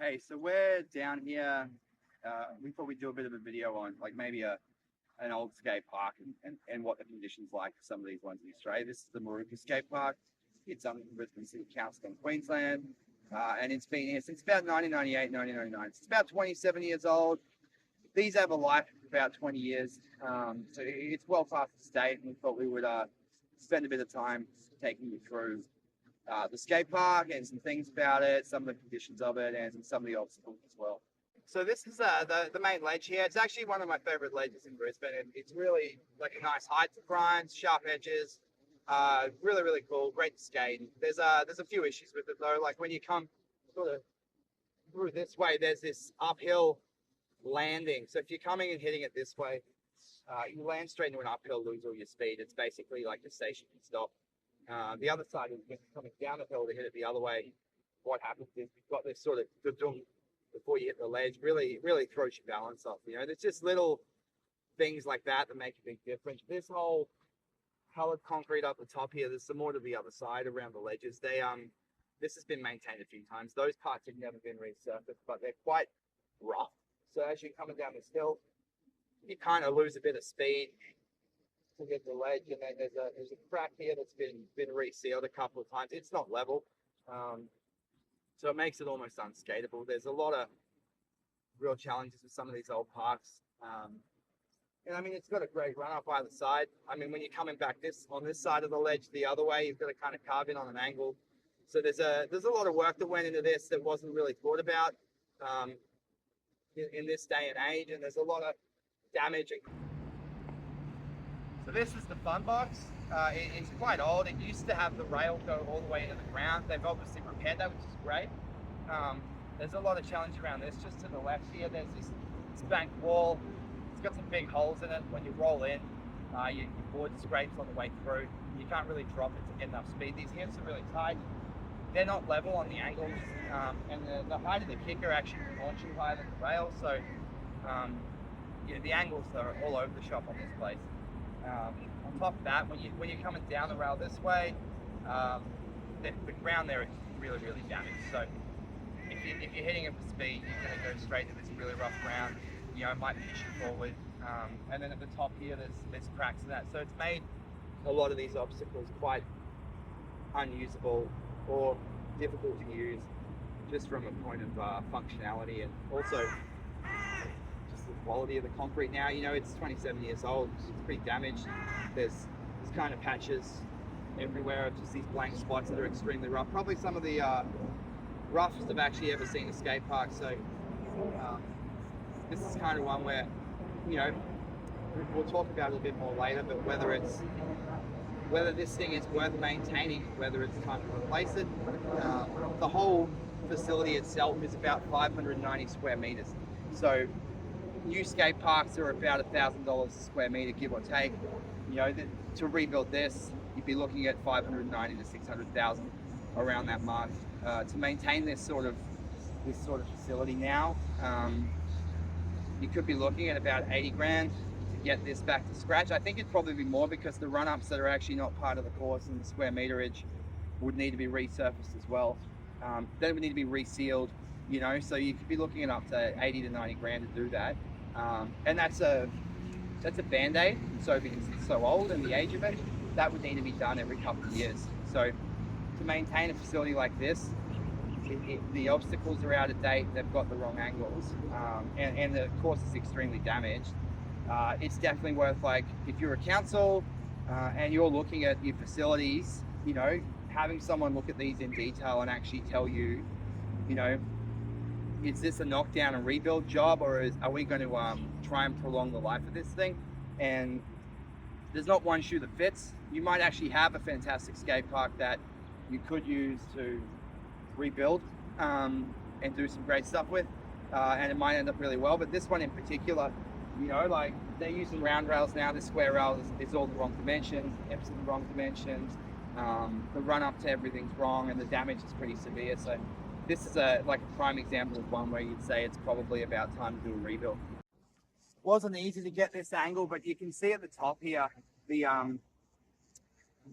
Hey, so we're down here. We thought we'd do a bit of a video on like maybe an old skate park and what the conditions like for some of these ones in Australia. This is the Moorooka Skatepark. It's under the Brisbane City Council in Queensland. And it's been here since about 1998, 1999. It's about 27 years old. These have a life of about 20 years. So it's well past the state, and we thought we would spend a bit of time taking you through the skate park and some things about it, some of the conditions of it, and some of the obstacles as well. So this is the main ledge here. It's actually one of my favorite ledges in Brisbane. It's really like a nice height to grind, sharp edges, really, really cool, great to skate. There's a few issues with it though, like when you come sort of through this way, there's this uphill landing. So if you're coming and hitting it this way, you land straight into an uphill, lose all your speed. It's basically like the station can stop. The other side is when you're coming down the hill to hit it the other way, what happens is you've got this sort of before you hit the ledge, really throws your balance off. You know, there's just little things like that make a big difference. This whole colored concrete up the top here, there's some more to the other side around the ledges. This has been maintained a few times. Those parts have never been resurfaced, but they're quite rough. So as you're coming down this hill, you kind of lose a bit of speed to get the ledge, and then there's a crack here that's been resealed a couple of times. It's not level, so it makes it almost unskateable. There's a lot of real challenges with some of these old parks, and I mean it's got a great run up either side. I mean when you're coming back on this side of the ledge the other way, you've got to kind of carve in on an angle. So there's a lot of work that went into this that wasn't really thought about in this day and age, and there's a lot of damage. So this is the fun box. It's quite old. It used to have the rail go all the way into the ground. They've obviously repaired that, which is great. There's a lot of challenge around this. Just to the left here, there's this bank wall. It's got some big holes in it. When you roll in, your board scrapes on the way through. You can't really drop it to get enough speed. These hips are really tight. They're not level on the angles, and the height of the kicker actually launches higher than the rail. So the angles are all over the shop on this place. On top of that, when you're coming down the rail this way, the ground there is really damaged. So if you're hitting it for speed, you're going to go straight to this really rough ground. You know, it might push you forward. And then at the top here, there's cracks in that. So it's made a lot of these obstacles quite unusable or difficult to use, just from a point of functionality, and also just the quality of the concrete now. You know, it's 27 years old, it's pretty damaged. There's kind of patches everywhere of just these blank spots that are extremely rough. Probably some of the roughest I've actually ever seen a skate park. So this is kind of one where, you know, we'll talk about it a bit more later, but whether this thing is worth maintaining, whether it's time to replace it. The whole facility itself is about 590 square meters. So new skate parks are about $1,000 a square meter, give or take. You know, to rebuild this, you'd be looking at 590 to 600,000 around that mark. To maintain this sort of facility now, you could be looking at about 80 grand to get this back to scratch. I think it'd probably be more, because the run-ups that are actually not part of the course and the square meterage would need to be resurfaced as well. They would need to be resealed, you know, so you could be looking at up to 80 to 90 grand to do that. And that's a band-aid. So because it's so old and the age of it, that would need to be done every couple of years. So to maintain a facility like this, the obstacles are out of date, they've got the wrong angles, and the course is extremely damaged. It's definitely worth, like, if you're a council and you're looking at your facilities, you know, having someone look at these in detail and actually tell you, you know, is this a knockdown and rebuild job, or are we going to try and prolong the life of this thing? And there's not one shoe that fits. You might actually have a fantastic skate park that you could use to rebuild and do some great stuff with, and it might end up really well. But this one in particular, you know, like, they're using round rails now. This square rail is all the wrong dimensions, the hips are the wrong dimensions, the run up to everything's wrong, and the damage is pretty severe. So this is a prime example of one where you'd say it's probably about time to do a rebuild. Wasn't easy to get this angle, but you can see at the top here the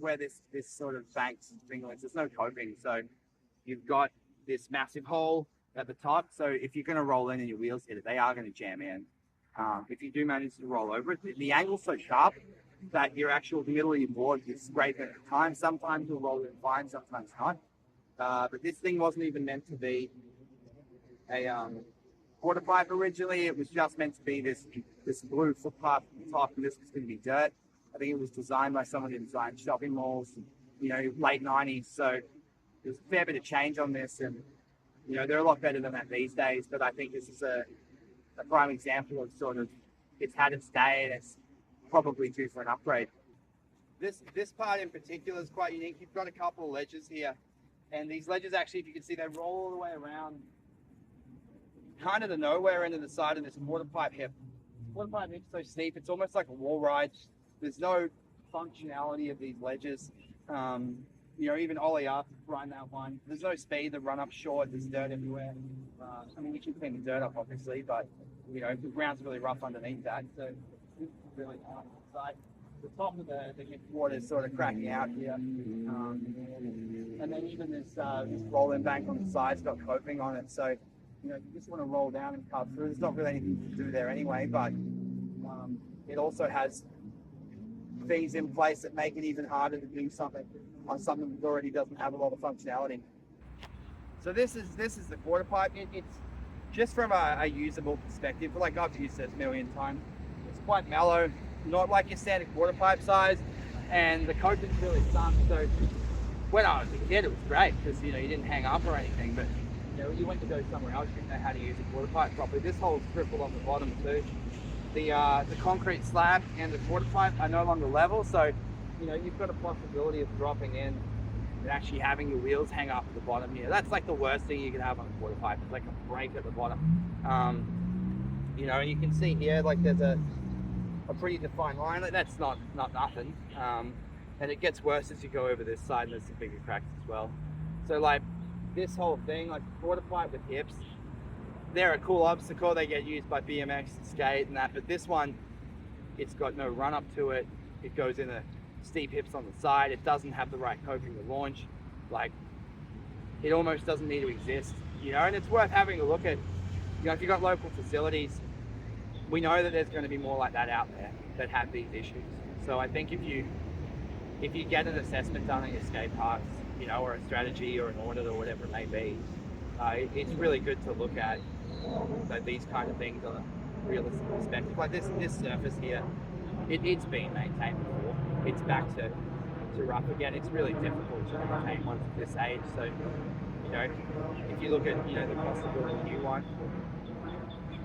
where this sort of banks and things. There's no coping, so you've got this massive hole at the top. So if you're going to roll in and your wheels hit it, they are going to jam in. If you do manage to roll over it, the angle's so sharp that your actual middle of your board is scraping at the time. Sometimes you'll roll in fine, sometimes not. But this thing wasn't even meant to be a quarter pipe originally. It was just meant to be this blue footpath at the top, and this was going to be dirt. I think it was designed by someone who designed shopping malls, late 90s. So there's a fair bit of change on this, and they're a lot better than that these days. But I think this is a prime example of sort of it's had its day, and it's probably due for an upgrade. This part in particular is quite unique. You've got a couple of ledges here, and these ledges actually, if you can see, they roll all the way around kind of the nowhere end of the side of this water pipe hip. Water pipe hip's so steep, it's almost like a wall ride. There's no functionality of these ledges. Even ollie up, run that one. There's no speed, the run up short, there's dirt everywhere. You can clean the dirt up obviously, but the ground's really rough underneath that. So this is really hard on the side. The top of the water is sort of cracking out here. And then even this rolling bank on the side's got coping on it. So you just want to roll down and cut through. There's not really anything to do there anyway, but it also has things in place that make it even harder to do something on something that already doesn't have a lot of functionality. So this is the quarter pipe. It's just from a usable perspective. Like I've used this a million times. It's quite mellow, not like your standard quarter pipe size, and the coping's really sunk. So when I was a kid, it was great because you didn't hang up or anything, but you went to go somewhere else, you didn't know how to use a quarter pipe properly. This hole's crippled on the bottom too. The concrete slab and the quarter pipe are no longer level, so you've got a possibility of dropping in and actually having your wheels hang up at the bottom here. That's like the worst thing you can have on a quarter pipe. It's like a break at the bottom. And you can see here, like there's a pretty defined line. Like, that's not nothing. And it gets worse as you go over this side, and there's some bigger cracks as well. So like this whole thing, like quarter pipe with hips, they're a cool obstacle. They get used by BMX and skate and that, but this one, it's got no run up to it. It goes in a steep hips on the side. It doesn't have the right coping to launch. Like, it almost doesn't need to exist, and it's worth having a look at. If you've got local facilities, we know that there's going to be more like that out there that have these issues. So I think if you get an assessment done at your skate parks, or a strategy or an audit or whatever it may be, it's really good to look at these kind of things on a realistic perspective. Like this surface here, it's been maintained before. It's back to rough again. It's really difficult to maintain one at this age. So, if you look at the cost of building a new one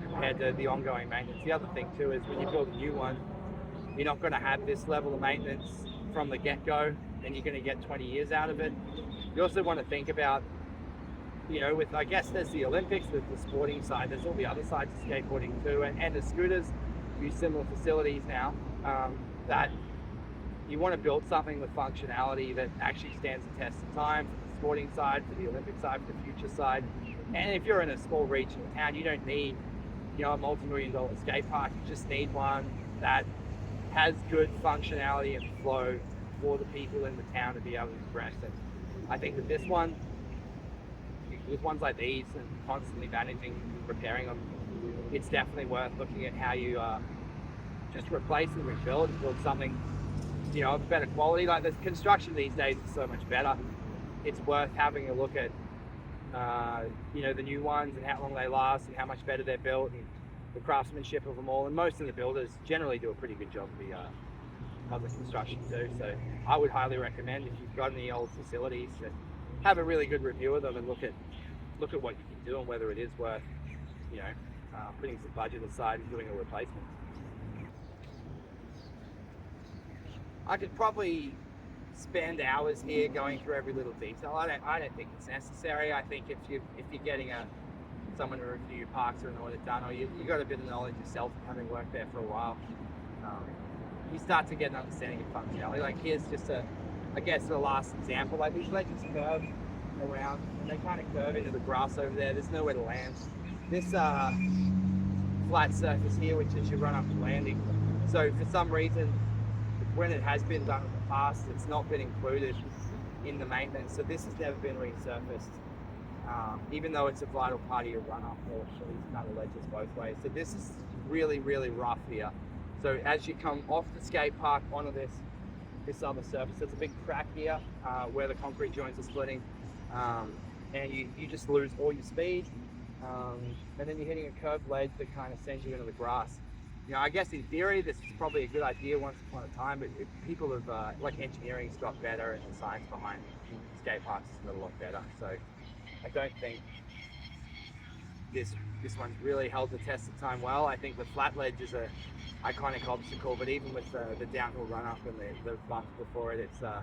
compared to the ongoing maintenance, the other thing too is when you build a new one, you're not going to have this level of maintenance from the get-go, and you're going to get 20 years out of it. You also want to think about, with, I guess there's the Olympics, there's the sporting side, there's all the other sides of skateboarding too, and the scooters use similar facilities now, that you want to build something with functionality that actually stands the test of time for the sporting side, for the Olympic side, for the future side. And if you're in a small regional town, you don't need, a multi-million-dollar skate park. You just need one that has good functionality and flow for the people in the town to be able to progress. And I think that this one, with ones like these and constantly managing, repairing them, it's definitely worth looking at how you just replace and rebuild and build something, of better quality. Like the construction these days is so much better. It's worth having a look at, the new ones and how long they last and how much better they're built and the craftsmanship of them all. And most of the builders generally do a pretty good job of the construction too. So I would highly recommend, if you've got any old facilities, to have a really good review of them and look at what you can do and whether it is worth, putting some budget aside and doing a replacement. I could probably spend hours here going through every little detail. I don't think it's necessary. I think if you're getting someone to review your parks or an audit done, or you got a bit of knowledge yourself having worked there for a while, you start to get an understanding of functionality. Like here's just the last example. Like these ledges curve around, and they kind of curve into the grass over there. There's nowhere to land. This flat surface here, which is your run up and landing. So for some reason, when it has been done in the past, it's not been included in the maintenance. So this has never been resurfaced. even though it's a vital part of your run-up for these kind of ledges both ways. So this is really, really rough here. So as you come off the skate park onto this other surface, there's a big crack here where the concrete joints are splitting, and you just lose all your speed, and then you're hitting a curved ledge that kind of sends you into the grass. I guess in theory this is probably a good idea once upon a time, but people have, like, engineering's got better and the science behind skate parks has got a lot better. So I don't think this one's really held the test of time well. I think the flat ledge is a iconic obstacle, but even with the downhill run up and the bumps before it, it's a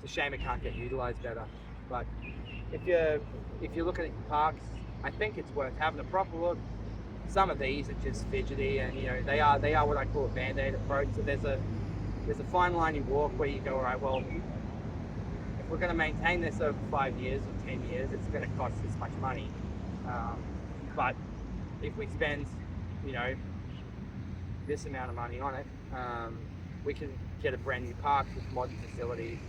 shame it can't get utilized better. But if you're looking at parks, I think it's worth having a proper look. Some of these are just fidgety, and they are what I call a band-aid approach. So there's a fine line you walk where you go, all right, well, if we're going to maintain this over 5 years or 10 years, it's going to cost this much money. But if we spend, this amount of money on it, we can get a brand new park with modern facilities.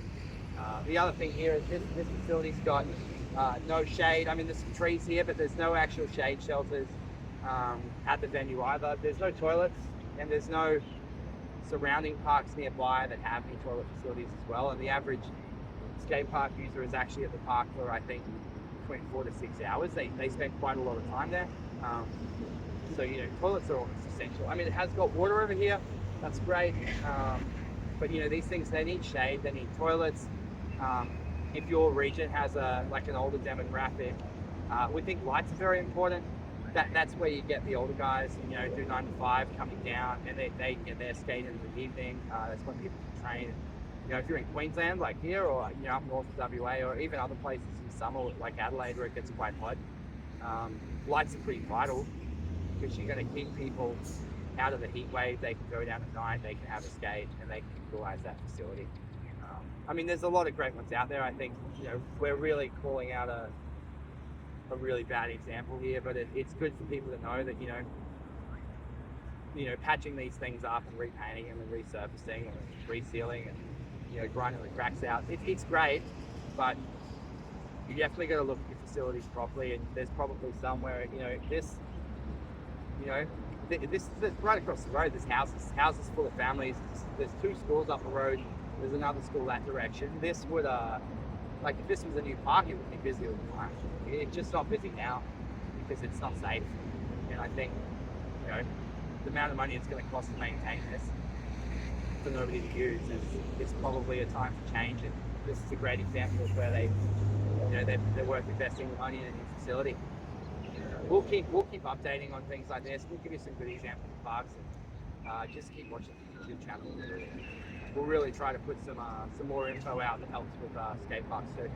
The other thing here is this facility's got no shade. I mean, there's some trees here, but there's no actual shade shelters at the venue either. There's no toilets, and there's no surrounding parks nearby that have any toilet facilities as well. And the average skate park user is actually at the park for, I think, between 4 to 6 hours. They spend quite a lot of time there. So toilets are almost essential. I mean, it has got water over here. That's great. But these things, they need shade. They need toilets. If your region has an older demographic, we think lights are very important. That's where you get the older guys, do 9 to 5 coming down, and they get their skate in the evening. That's when people can train. If you're in Queensland, like here, or up north of WA, or even other places in summer, like Adelaide, where it gets quite hot, lights are pretty vital, because you're going to keep people out of the heat wave. They can go down at night, they can have a skate, and they can utilize that facility. I mean, there's a lot of great ones out there. I think we're really calling out a really bad example here, but it's good for people to know that patching these things up and repainting them and resurfacing and resealing and grinding the cracks out, it's great, but you definitely got to look at your facilities properly. And there's probably somewhere this is right across the road. There's houses full of families. There's 2 schools up the road. There's another school that direction. This would if this was a new park, it would be busy all the time. It's just not busy now because it's not safe. And I think the amount of money it's going to cost to maintain this for nobody to use is probably a time for change. And this is a great example of where they're worth investing the money in a new facility. We'll keep updating on things like this. We'll give you some good examples of parks, and just keep watching the YouTube channel. We'll really try to put some more info out that helps with skate parks too.